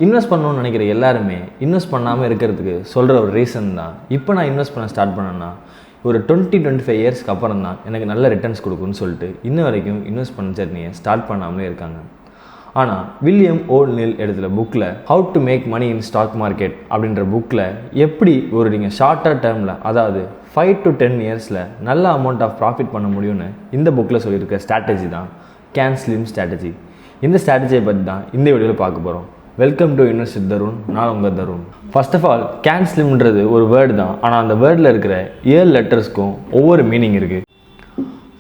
Invest பண்ணணும்னு நினைக்கிற எல்லாருமே இன்வெஸ்ட் பண்ணாமல் இருக்கிறதுக்கு சொல்கிற ஒரு ரீசன் தான், இப்போ நான் இன்வெஸ்ட் பண்ண ஸ்டார்ட் பண்ணேன்னா ஒரு 20-25 இயர்ஸ்க்கு அப்புறம் தான் எனக்கு நல்ல ரிட்டர்ன்ஸ் கொடுக்குன்னு சொல்லிட்டு இன்ன வரைக்கும் இன்வெஸ்ட் பண்ண ஜர்னியை ஸ்டார்ட் பண்ணாமலே இருக்காங்க. ஆனால் வில்லியம் ஓ'நீல் எழுதுகிற புக்கில் how to make money in stock market அப்படின்ற புக்கில் எப்படி ஒரு நீங்கள் ஷார்ட்டர் டேர்மில், அதாவது 5 to 10 இயர்ஸில் நல்ல அமௌண்ட் ஆஃப் ப்ராஃபிட் பண்ண முடியும்னு இந்த புக்கில் சொல்லியிருக்க ஸ்ட்ராட்டஜி தான் கேன் ஸ்லிம் ஸ்ட்ராட்டஜி. இந்த ஸ்ட்ராட்டஜியை பற்றி தான் இந்த வீடியோவில் பார்க்க போகிறோம். Welcome to invest with Tarun. நான் உங்கள் Tarun. First of all CAN ஸ்லிம்ன்றது ஒரு வேர்டு தான், ஆனால் அந்த வேர்டில் இருக்கிற 7 லெட்டர்ஸ்க்கும் ஒவ்வொரு மீனிங் இருக்குது.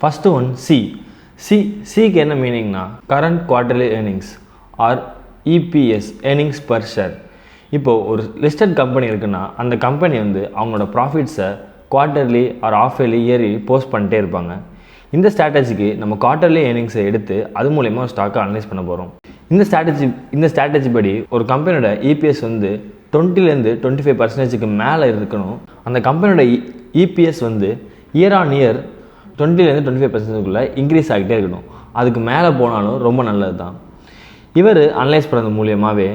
ஃபஸ்ட்டு ஒன் சிக்கு என்ன மீனிங்னா current quarterly earnings or EPS, earnings per share. இப்போது ஒரு லிஸ்டட் கம்பெனி இருக்குன்னா அந்த கம்பெனி வந்து அவங்களோட ப்ராஃபிட்ஸை quarterly or half yearly post பண்ணிட்டே இருப்பாங்க. இந்த ஸ்ட்ராட்டஜிக்கு நம்ம குவார்ட்டர்லி ஏர்னிங்ஸை எடுத்து அது மூலயமா ஒரு ஸ்டாக்கை அனலைஸ் பண்ண போகிறோம். இந்த ஸ்ட்ராட்டஜி படி ஒரு கம்பெனியோட இபிஎஸ் வந்து 20-25% மேலே இருக்கணும். அந்த கம்பெனியோட இபிஎஸ் வந்து இயர் ஆன் இயர் 20-25% இன்க்ரீஸ் ஆகிட்டே இருக்கணும். அதுக்கு மேலே போனாலும் ரொம்ப நல்லது தான். இவர் அனலைஸ் பண்ணுறது மூலியமாகவே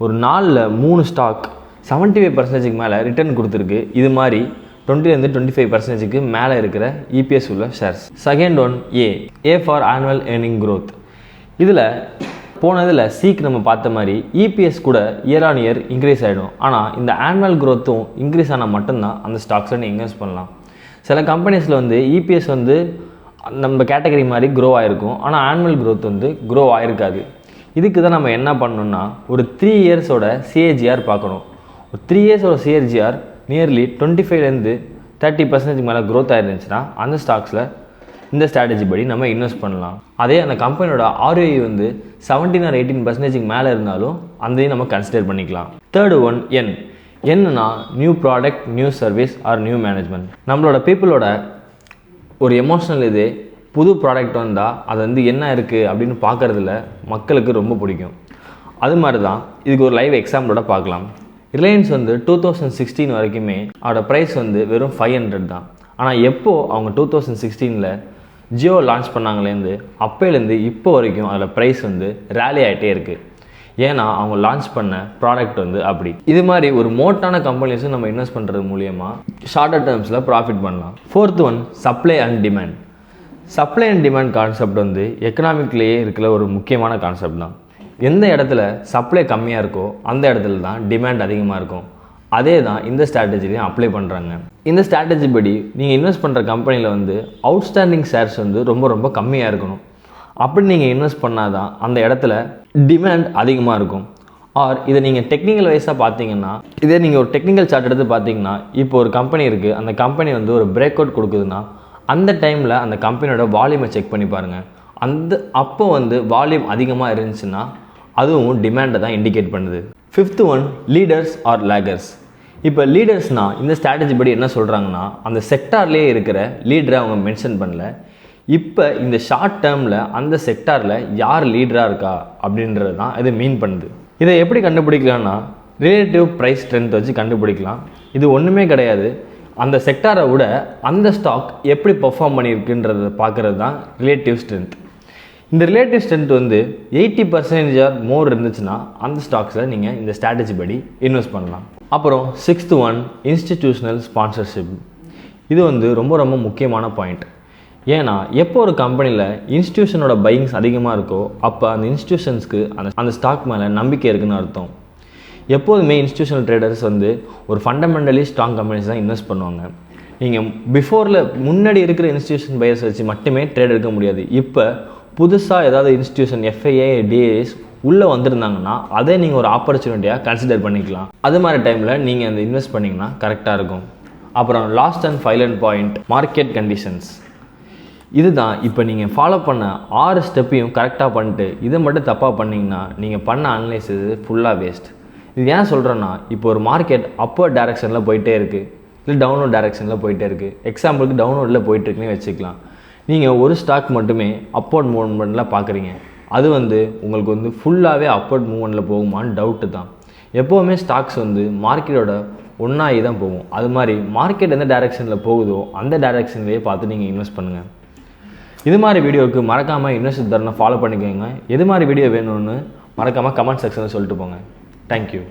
ஒரு நாளில் 3 ஸ்டாக் 75% மேலே ரிட்டர்ன் கொடுத்துருக்கு. இது மாதிரி 20-25% மேலே இருக்கிற இபிஎஸ் உள்ள shares. Second one A for annual earning growth. இதில் போனதில் சிக்கு நம்ம பார்த்த மாதிரி இபிஎஸ் கூட இயர் ஆன் இயர் இன்க்ரீஸ் ஆகிடும். ஆனால் இந்த ஆனுவல் க்ரோத்தும் இன்க்ரீஸ் ஆனால் மட்டும்தான் அந்த ஸ்டாக்ஸை நீங்கள் இன்வெஸ்ட் பண்ணலாம். சில கம்பெனிஸில் வந்து இபிஎஸ் வந்து நம்ம கேட்டகரி மாதிரி க்ரோ ஆகிருக்கும், ஆனால் ஆனுவல் க்ரோத் வந்து க்ரோ ஆகிருக்காது. இதுக்கு தான் நம்ம என்ன பண்ணணும்னா ஒரு 3 இயர்ஸோட சிஏஜிஆர் பார்க்கணும். ஒரு 3 இயர்ஸோட சிஏஜிஆர் நியர்லி 25-30% மேலே க்ரோத் ஆகிருந்துச்சுன்னா அந்த ஸ்டாக்ஸில் இந்த ஸ்ட்ராட்டஜி படி நம்ம இன்வெஸ்ட் பண்ணலாம். அதே அந்த கம்பெனியோட ROI வந்து 17 or 18% மேலே இருந்தாலும் அதையும் நம்ம கன்சிடர் பண்ணிக்கலாம். தேர்டு ஒன் என்னன்னா new product, new service or new management. நம்மளோட பீப்புளோட ஒரு எமோஷ்னல் இது புது ப்ராடக்ட் வந்தால் அது வந்து என்ன இருக்குது அப்படின்னு பார்க்குறதுல மக்களுக்கு ரொம்ப பிடிக்கும். அது மாதிரி தான் இதுக்கு ஒரு லைவ் எக்ஸாம்பிளோட பார்க்கலாம். ரிலையன்ஸ் வந்து 2016 வரைக்குமே அதோட ப்ரைஸ் வந்து வெறும் 500 தான். ஆனால் எப்போது அவங்க 2016 ஜியோ லான்ச் பண்ணாங்களேருந்து அப்போலேருந்து இப்போ வரைக்கும் அதில் ப்ரைஸ் வந்து ரேலி ஆகிட்டே இருக்குது. ஏன்னா அவங்க லான்ச் பண்ண ப்ராடக்ட் வந்து அப்படி. இது மாதிரி ஒரு மோட்டான கம்பெனிஸும் நம்ம இன்வெஸ்ட் பண்ணுறது மூலியமாக ஷார்ட்டர் டேர்ம்ஸில் ப்ராஃபிட் பண்ணலாம். Fourth one supply and demand. Supply and demand concept வந்து எக்கனாமிக்லேயே இருக்கிற ஒரு முக்கியமான கான்செப்ட் தான். எந்த இடத்துல சப்ளை கம்மியாக இருக்கோ அந்த இடத்துல தான் டிமாண்ட் அதிகமாக இருக்கும். அதே தான் இந்த ஸ்ட்ராட்டஜிலையும் அப்ளை பண்ணுறாங்க. இந்த ஸ்ட்ராட்டஜி படி நீங்கள் இன்வெஸ்ட் பண்ணுற கம்பெனியில் வந்து அவுட்ஸ்டாண்டிங் ஷேர்ஸ் வந்து ரொம்ப கம்மியாக இருக்கணும். அப்படி நீங்கள் இன்வெஸ்ட் பண்ணால் தான் அந்த இடத்துல டிமாண்ட் அதிகமாக இருக்கும். ஆர் இதை நீங்கள் டெக்னிக்கல் வைஸாக பார்த்தீங்கன்னா, இதே நீங்கள் ஒரு டெக்னிக்கல் சார்ட் எடுத்து பார்த்தீங்கன்னா, இப்போ ஒரு கம்பெனி இருக்குது, அந்த கம்பெனி வந்து ஒரு பிரேக் அவுட் கொடுக்குதுன்னா அந்த டைமில் அந்த கம்பெனியோட வால்யூமை செக் பண்ணி பாருங்கள். அப்போ வந்து வால்யூம் அதிகமாக இருந்துச்சுன்னா அதுவும் டிமாண்டை தான் இண்டிகேட் பண்ணுது. Fifth one leaders or laggards. இப்போ லீடர்ஸ்னால் இந்த ஸ்ட்ராட்டஜி படி என்ன சொல்கிறாங்கன்னா அந்த செக்டார்லேயே இருக்கிற லீடரை அவங்க மென்ஷன் பண்ணல. இப்போ இந்த ஷார்ட் டேர்மில் அந்த செக்டாரில் யார் லீடராக இருக்கா அப்படின்றது தான் இது மீன் பண்ணுது. இதை எப்படி கண்டுபிடிக்கலாம்னா ரிலேட்டிவ் ப்ரைஸ் ஸ்ட்ரென்த் வச்சு கண்டுபிடிக்கலாம். இது ஒன்றுமே கிடையாது, அந்த செக்டாரை விட அந்த ஸ்டாக் எப்படி பெர்ஃபார்ம் பண்ணியிருக்குன்றதை பார்க்குறது தான் ரிலேட்டிவ் ஸ்ட்ரென்த். இந்த ரிலேட்டிவ் ஸ்ட்ரென்த் வந்து 80% ஆர் மோர் இருந்துச்சுன்னா அந்த ஸ்டாக்ஸில் நீங்கள் இந்த ஸ்ட்ராட்டஜி படி இன்வெஸ்ட் பண்ணலாம். அப்புறம் சிக்ஸ்த் ஒன் இன்ஸ்டிடியூஷனல் ஸ்பான்சர்ஷிப். இது வந்து ரொம்ப முக்கியமான பாயிண்ட். ஏன்னா எப்போ ஒரு கம்பெனியில் இன்ஸ்டிடியூஷனோட பையிங்ஸ் அதிகமாக இருக்கோ அப்போ அந்த இன்ஸ்டிடியூஷன்ஸ்க்கு அந்த ஸ்டாக் மேலே நம்பிக்கை இருக்குதுன்னு அர்த்தம். எப்போதுமே இன்ஸ்டிடியூஷனல் ட்ரேடர்ஸ் வந்து ஒரு ஃபண்டமெண்டலி ஸ்ட்ராங் கம்பெனிஸ் தான் இன்வெஸ்ட் பண்ணுவாங்க. நீங்கள் முன்னாடி இருக்கிற இன்ஸ்டிடியூஷன் பையர்ஸ் வச்சு மட்டுமே ட்ரேட் எடுக்க முடியாது. இப்போ புதுசாக ஏதாவது இன்ஸ்டிடியூஷன் FII, DIS உள்ளே வந்திருந்தாங்கன்னா அதை நீங்கள் ஒரு ஆப்பர்ச்சுனிட்டியாக கன்சிடர் பண்ணிக்கலாம். அது மாதிரி டைமில் நீங்கள் அந்த இன்வெஸ்ட் பண்ணிங்கன்னா கரெக்டாக இருக்கும். அப்புறம் last and final point market conditions. இதுதான் இப்போ நீங்கள் ஃபாலோ பண்ண 6 ஸ்டெப்பையும் கரெக்டாக பண்ணிட்டு இதை மட்டும் தப்பாக பண்ணிங்கன்னா நீங்கள் பண்ண அனலைசிஸ் ஃபுல்லாக வேஸ்ட். இது ஏன் சொல்கிறேன்னா இப்போ ஒரு மார்க்கெட் அப்போர்ட் டைரெக்ஷனில் போயிட்டே இருக்குது, இல்லை டவுன்வர்ட் டைரெக்ஷனில் போயிட்டே இருக்குது. எக்ஸாம்பிளுக்கு டவுன்வர்டில் போயிட்டுருக்குன்னு வச்சுக்கலாம். நீங்கள் ஒரு ஸ்டாக் மட்டுமே அப்போர்ட் மூவ்மெண்ட்டில் பார்க்குறீங்க, அது வந்து உங்களுக்கு வந்து ஃபுல்லாகவே அப்போர்ட் மூவ்மெண்ட்டில் போகுமான்னு டவுட்டு தான். எப்போவுமே ஸ்டாக்ஸ் வந்து மார்க்கெட்டோட ஒன்றாகி தான் போகும். அது மாதிரி மார்க்கெட் எந்த டைரெக்ஷனில் போகுதோ அந்த டைரெக்ஷன்லேயே பார்த்து நீங்கள் இன்வெஸ்ட் பண்ணுங்கள். இது மாதிரி வீடியோவுக்கு மறக்காமல் இன்வெஸ்ட் தரணும் ஃபாலோ பண்ணிக்கோங்க. எது மாதிரி வீடியோ வேணும்னு மறக்காமல் கமெண்ட் செக்ஷனில் சொல்லிட்டு போங்க. தேங்க்யூ.